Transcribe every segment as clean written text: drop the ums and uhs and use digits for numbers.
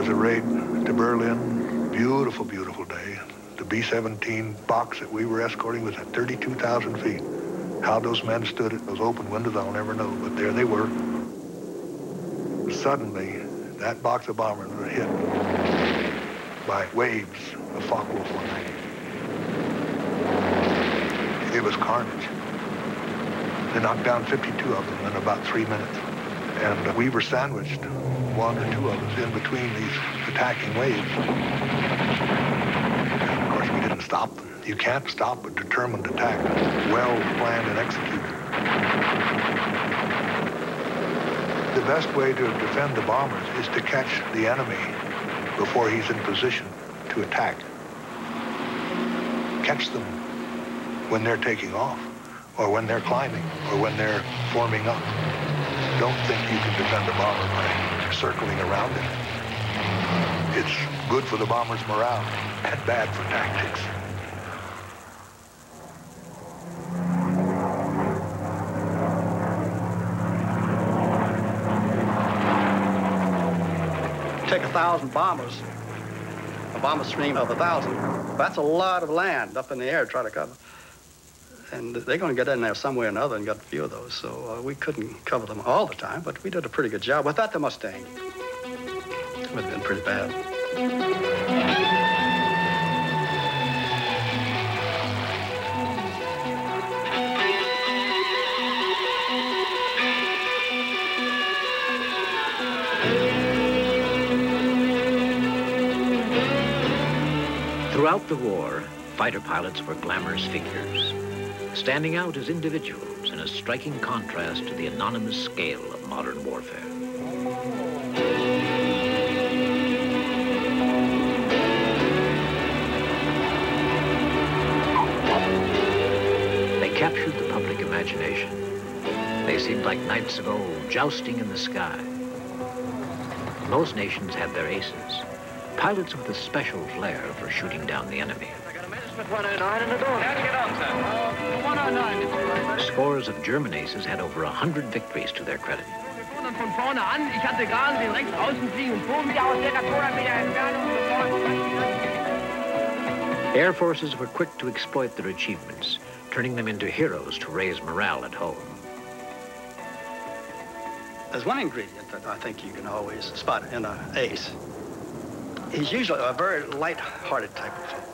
was a raid to Berlin. Beautiful, beautiful day. The B-17 box that we were escorting was at 32,000 feet. How those men stood at those open windows, I'll never know, but there they were. Suddenly, that box of bombers were hit by waves of Focke-Wulf 190. It was carnage. They knocked down 52 of them in about 3 minutes. And we were sandwiched, 1 or 2 of us, in between these attacking waves. And of course, we didn't stop them. You can't stop a determined attack, well planned and executed. The best way to defend the bombers is to catch the enemy before he's in position to attack. Catch them when they're taking off, or when they're climbing, or when they're forming up. Don't think you can defend a bomber by circling around it. It's good for the bomber's morale and bad for tactics. Take 1,000 bombers, a bomber stream of 1,000. That's a lot of land up in the air to try to cover. And they're going to get in there somewhere or another and get a few of those. So we couldn't cover them all the time, but we did a pretty good job. Without the Mustang, it would have been pretty bad. Throughout the war, fighter pilots were glamorous figures, standing out as individuals in a striking contrast to the anonymous scale of modern warfare. They captured the public imagination. They seemed like knights of old, jousting in the sky. Most nations had their aces, pilots with a special flair for shooting down the enemy. I got a Messerschmitt 109 in the door. How'd you get on, sir? 109, Mr. Scores of German aces had over 100 victories to their credit. Von vorne an, ich hatte gerade den rechts außen fliegen und vor mir aus ca. 200 Meter Entfernung. Air forces were quick to exploit their achievements, turning them into heroes to raise morale at home. There's one ingredient that I think you can always spot in an ace. He's usually a very light-hearted type of fellow.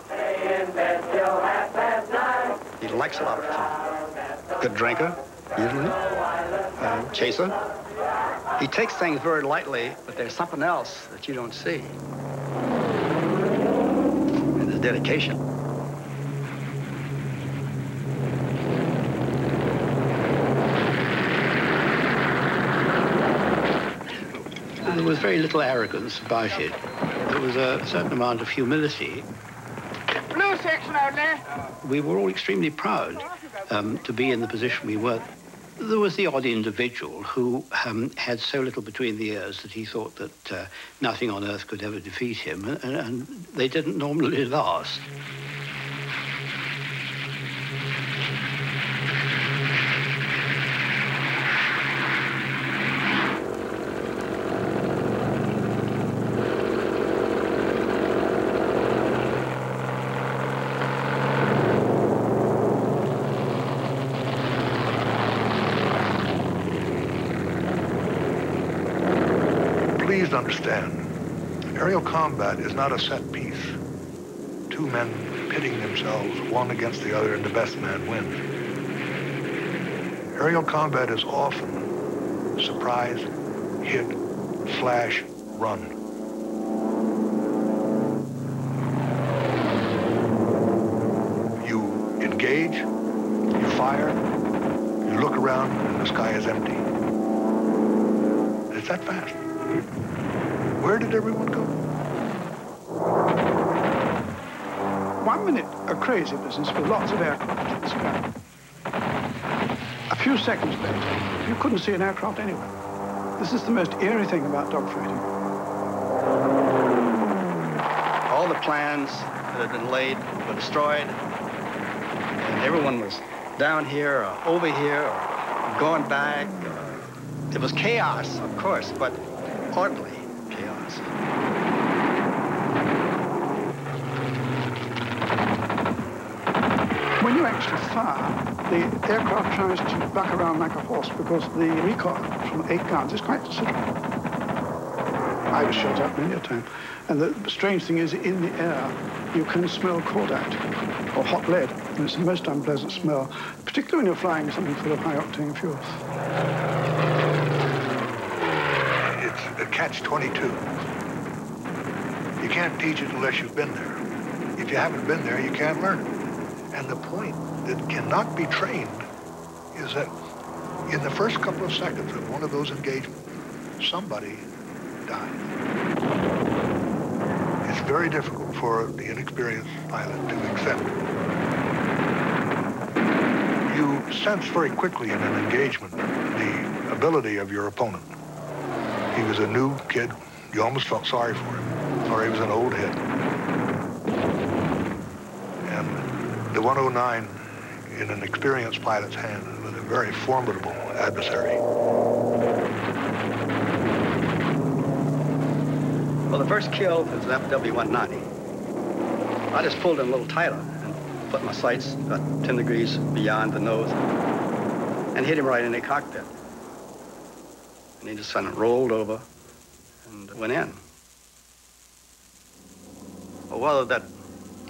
He likes a lot of fun. Good drinker, usually. Chaser. He takes things very lightly, but there's something else that you don't see. And his dedication. There was very little arrogance about it. There was a certain amount of humility. Blue section out there. We were all extremely proud to be in the position we were. There was the odd individual who had so little between the ears that he thought that nothing on earth could ever defeat him, and they didn't normally last. Please understand, aerial combat is not a set piece. Two men pitting themselves, one against the other, and the best man wins. Aerial combat is often surprise, hit, flash, run. You engage, you fire, you look around, and the sky is empty. It's that fast. Where did everyone go? 1 minute, a crazy business with lots of aircraft in the sky. A few seconds later, you couldn't see an aircraft anywhere. This is the most eerie thing about dogfighting. All the plans that had been laid were destroyed, and everyone was down here or over here or going back. It was chaos, of course, but orderly chaos. when you actually fire, the aircraft tries to buck around like a horse because the recoil from 8 guns is quite considerable. I was shot up many a time. And the strange thing is, in the air, you can smell cordite or hot lead, and it's the most unpleasant smell, particularly when you're flying something full of high-octane fuel. It's a catch-22. You can't teach it unless you've been there. If you haven't been there, you can't learn it. And the point that cannot be trained is that in the first couple of seconds of one of those engagements, somebody dies. It's very difficult for the inexperienced pilot to accept. You sense very quickly in an engagement the ability of your opponent. He was a new kid. You almost felt sorry for him, or he was an old head. And the 109 in an experienced pilot's hand was a very formidable adversary. Well, the first kill was an FW-190. I just pulled in a little tighter and put my sights about 10 degrees beyond the nose and hit him right in the cockpit. And he just kind of rolled over and went in. Well, whether that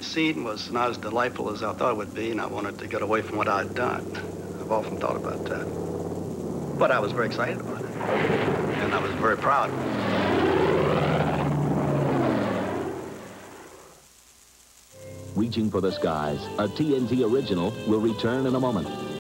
scene was not as delightful as I thought it would be, and I wanted to get away from what I'd done. I've often thought about that. But I was very excited about it, and I was very proud. Reaching for the skies, a TNT original will return in a moment.